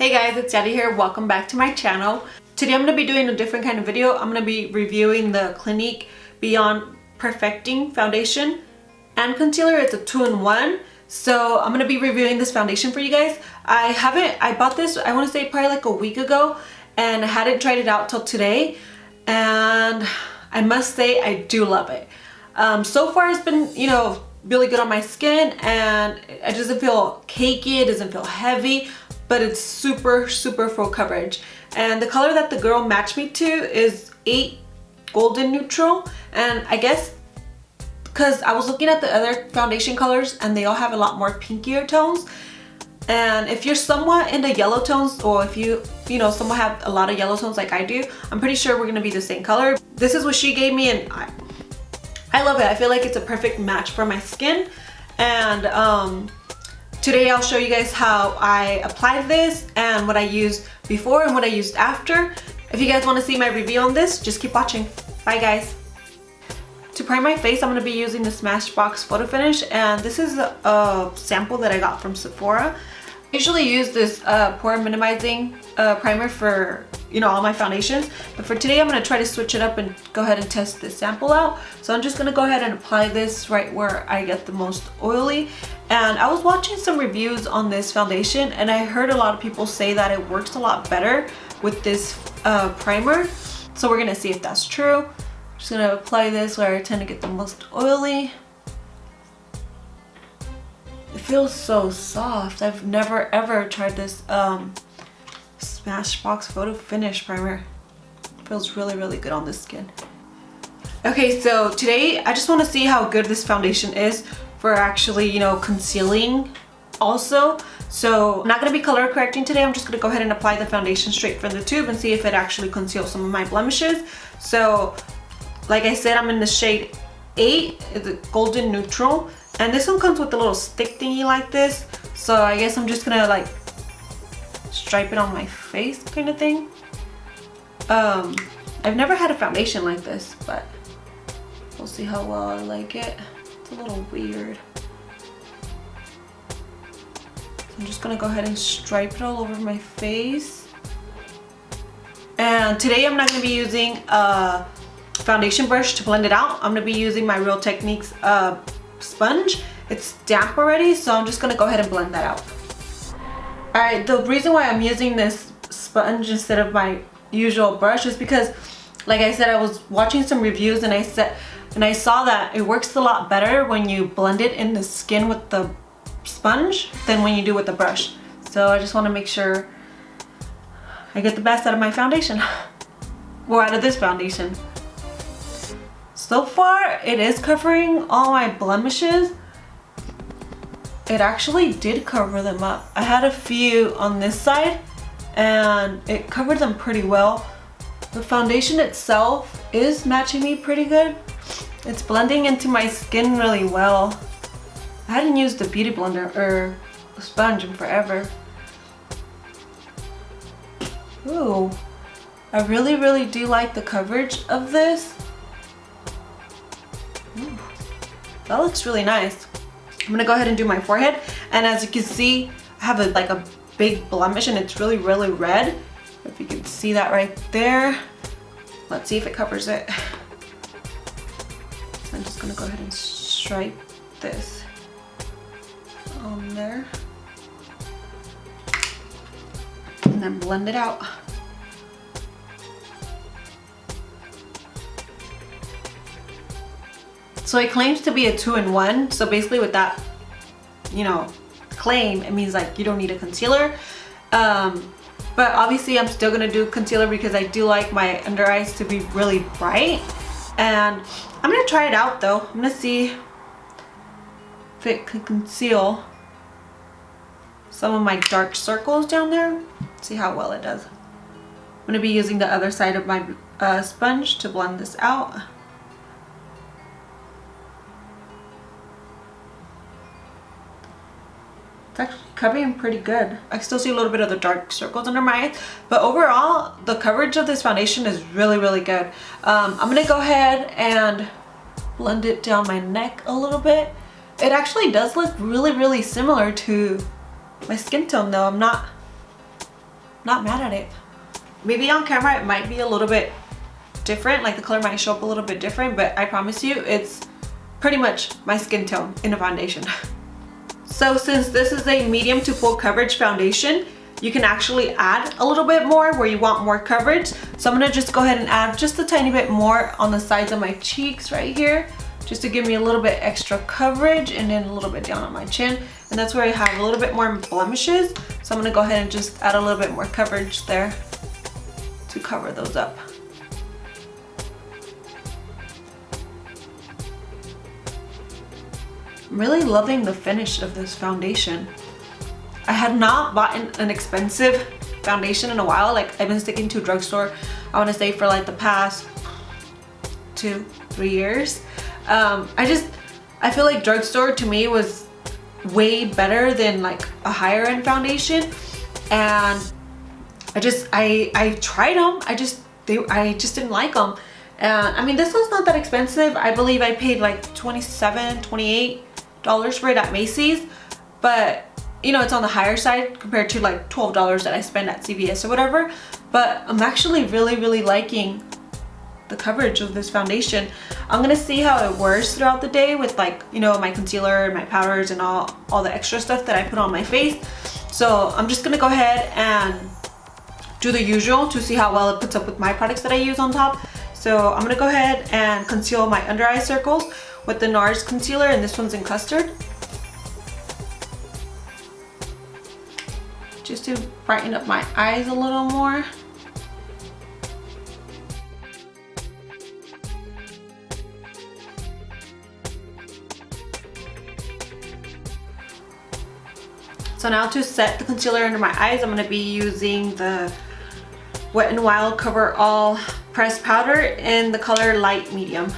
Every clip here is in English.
Hey guys, it's Yadi here. Welcome back to my channel. Today I'm going to be doing a different kind of video. I'm going to be reviewing the Clinique Beyond Perfecting Foundation and Concealer. It's a 2-in-1. So I'm going to be reviewing this foundation for you guys. I bought this, I want to say probably like a week ago, and I hadn't tried it out till today. And I must say I do love it. So far it's been, really good on my skin, and it doesn't feel cakey, it doesn't feel heavy, but it's super full coverage. And the color that the girl matched me to is 8 Golden Neutral, and I guess because I was looking at the other foundation colors and they all have a lot more pinkier tones. And if you're somewhat into yellow tones, or if you somewhat have a lot of yellow tones like I do, I'm pretty sure we're gonna be the same color. This is what she gave me, and I love it. I feel like it's a perfect match for my skin. And today I'll show you guys how I applied this and what I used before and what I used after. If you guys want to see my review on this, just keep watching. Bye guys. To prime my face, I'm going to be using the Smashbox Photo Finish, and this is a sample that I got from Sephora. I usually use this pore minimizing primer for all my foundations, but for today I'm going to try to switch it up and go ahead and test this sample out. So I'm just going to go ahead and apply this right where I get the most oily. And I was watching some reviews on this foundation, and I heard a lot of people say that it works a lot better with this primer. So we're going to see if that's true. I'm just going to apply this where I tend to get the most oily. It feels so soft. I've never ever tried this Smashbox Photo Finish primer. It feels really good on the skin. Okay, so today I just want to see how good this foundation is for actually, concealing also. So I'm not going to be color correcting today. I'm just going to go ahead and apply the foundation straight from the tube and see if it actually conceals some of my blemishes. So like I said, I'm in the shade 8, it's a Golden Neutral. And this one comes with a little stick thingy like this. So I guess I'm just gonna like stripe it on my face kind of thing. I've never had a foundation like this, but we'll see how well I like it. It's a little weird. So I'm just gonna go ahead and stripe it all over my face. And today I'm not gonna be using a foundation brush to blend it out. I'm gonna be using my Real Techniques sponge. It's damp already, so I'm just gonna go ahead and blend that out. Alright, the reason why I'm using this sponge instead of my usual brush is because, like I said, I was watching some reviews and I saw that it works a lot better when you blend it in the skin with the sponge than when you do with the brush. So I just want to make sure I get the best out of my foundation, or out of this foundation. So far, it is covering all my blemishes. It actually did cover them up. I had a few on this side, and it covered them pretty well. The foundation itself is matching me pretty good. It's blending into my skin really well. I hadn't used the beauty blender or a sponge in forever. Ooh, I really do like the coverage of this. Ooh, that looks really nice. I'm gonna go ahead and do my forehead, and as you can see, I have a big blemish, and it's really red. If you can see that right there. Let's see if it covers it. So I'm just gonna go ahead and stripe this on there, and then blend it out. So it claims to be a 2-in-1. So basically with that, claim, it means like you don't need a concealer. But obviously I'm still gonna do concealer because I do like my under eyes to be really bright. And I'm gonna try it out though. I'm gonna see if it can conceal some of my dark circles down there. See how well it does. I'm gonna be using the other side of my sponge to blend this out. It's actually covering pretty good. I still see a little bit of the dark circles under my eyes, but overall the coverage of this foundation is really good. I'm gonna go ahead and blend it down my neck a little bit. It actually does look really similar to my skin tone though. I'm not not mad at it. Maybe on camera it might be a little bit different, like the color might show up a little bit different, but I promise you it's pretty much my skin tone in a foundation. So since this is a medium to full coverage foundation, you can actually add a little bit more where you want more coverage. So I'm gonna just go ahead and add just a tiny bit more on the sides of my cheeks right here, just to give me a little bit extra coverage, and then a little bit down on my chin. And that's where I have a little bit more blemishes. So I'm gonna go ahead and just add a little bit more coverage there to cover those up. I'm really loving the finish of this foundation. I had not bought an expensive foundation in a while. Like, I've been sticking to drugstore, I want to say, for like the past 2-3 years. I feel like drugstore to me was way better than like a higher end foundation, and I tried them. I just didn't like them. And I mean, this one's not that expensive. I believe I paid like $27, $28 for it at Macy's, but you know, it's on the higher side compared to like $12 that I spend at CVS or whatever. But I'm actually really liking the coverage of this foundation. I'm gonna see how it wears throughout the day with, like, you know, my concealer and my powders and all the extra stuff that I put on my face. So I'm just gonna go ahead and do the usual to see how well it puts up with my products that I use on top. So I'm gonna go ahead and conceal my under eye circles with the NARS concealer, and this one's in custard, just to brighten up my eyes a little more. So now to set the concealer under my eyes, I'm going to be using the Wet n Wild Cover All pressed powder in the color light medium.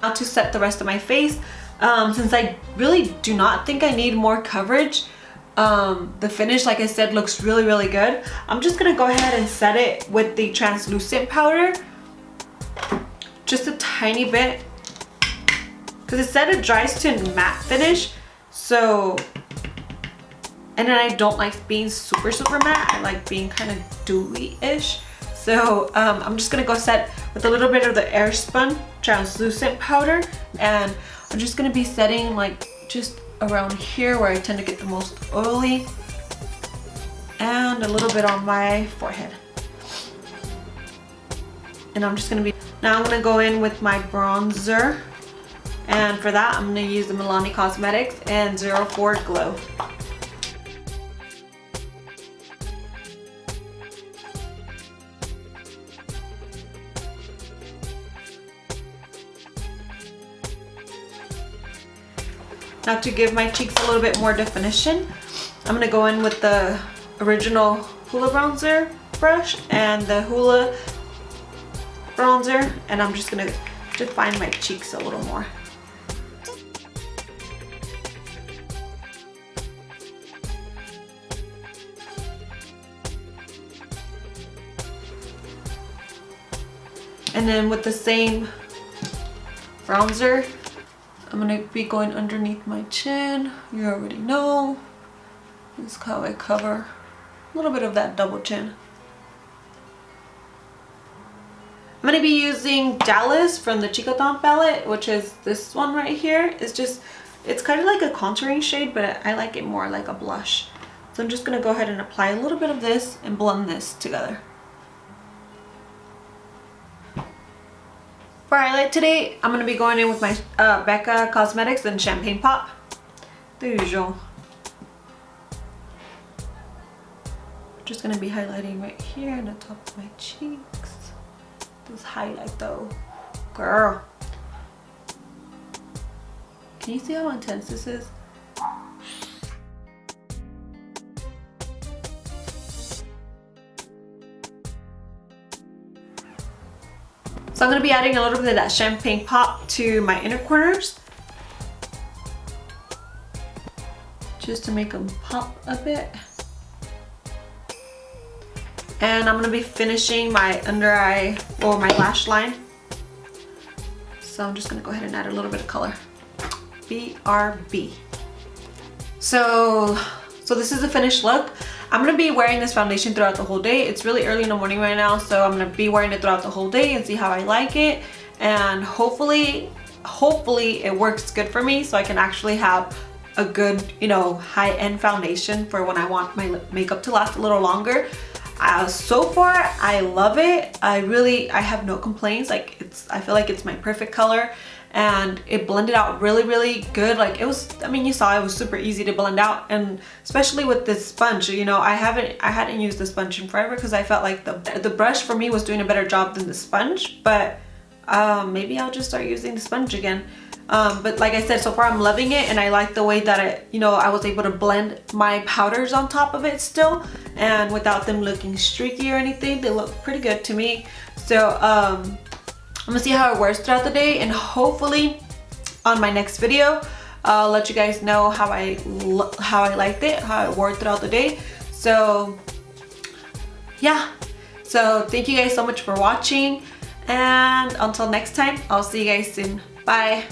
Now to set the rest of my face, since I really do not think I need more coverage, the finish, like I said, looks really good. I'm just gonna go ahead and set it with the translucent powder, just a tiny bit, because it said it dries to matte finish. So, and then I don't like being super matte. I like being kind of dewy-ish. So I'm just gonna go set with a little bit of the Airspun translucent powder, and I'm just gonna be setting like just around here where I tend to get the most oily, and a little bit on my forehead. And I'm just gonna be, now I'm gonna go in with my bronzer, and for that I'm gonna use the Milani Cosmetics and 04 Glow. Now to give my cheeks a little bit more definition, I'm gonna go in with the original Hoola bronzer brush and the Hoola bronzer, and I'm just gonna define my cheeks a little more. And then with the same bronzer, I'm gonna be going underneath my chin. You already know. This is how I cover a little bit of that double chin. I'm gonna be using Dallas from the Chicoton palette, which is this one right here. It's kind of like a contouring shade, but I like it more like a blush. So I'm just gonna go ahead and apply a little bit of this and blend this together. For highlight today, I'm going to be going in with my Becca Cosmetics and Champagne Pop. The usual. Just going to be highlighting right here on the top of my cheeks. This highlight though. Girl. Can you see how intense this is? So I'm going to be adding a little bit of that Champagne Pop to my inner corners, just to make them pop a bit. And I'm going to be finishing my under eye or my lash line. So I'm just going to go ahead and add a little bit of color. BRB. So this is the finished look. I'm gonna be wearing this foundation throughout the whole day. It's really early in the morning right now, so I'm gonna be wearing it throughout the whole day and see how I like it. And hopefully it works good for me so I can actually have a good, you know, high-end foundation for when I want my makeup to last a little longer. So far I love it. I have no complaints. Like, I feel like it's my perfect color, and it blended out really good. Like, it was, I mean, you saw it was super easy to blend out, and especially with this sponge, you know, I hadn't used the sponge in forever because I felt like the brush for me was doing a better job than the sponge. But maybe I'll just start using the sponge again. But like I said, so far I'm loving it, and I like the way that I was able to blend my powders on top of it still, and without them looking streaky or anything. They look pretty good to me. So I'm gonna see how it wears throughout the day, and hopefully on my next video I'll let you guys know how I liked it, how it wore throughout the day. So yeah, so thank you guys so much for watching, and until next time, I'll see you guys soon. Bye.